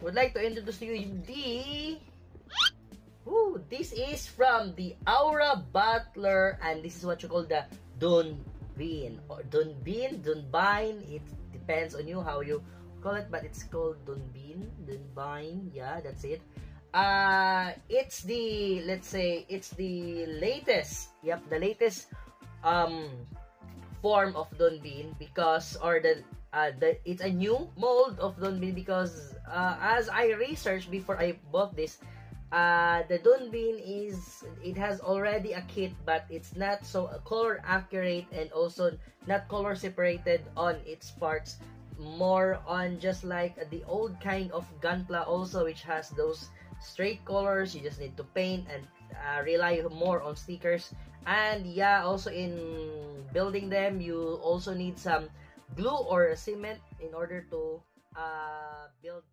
would like to introduce to you this is from the Aura Butler, and this is what you call the Dunbin or Dunbine. It depends on you how you call it, but it's called Dunbin. Yeah, that's it. It's the, let's say, it's the latest. Yep, the latest form of Dunbin, because, or it's a new mold of Dunbin, because as I researched before I bought this, the Dunbin it has already a kit, but it's not so color accurate and also not color separated on its parts. More on just like the old kind of Gunpla also, which has those straight colors. You just need to paint and rely more on stickers. And yeah, also in building them, you also need some glue or cement in order to build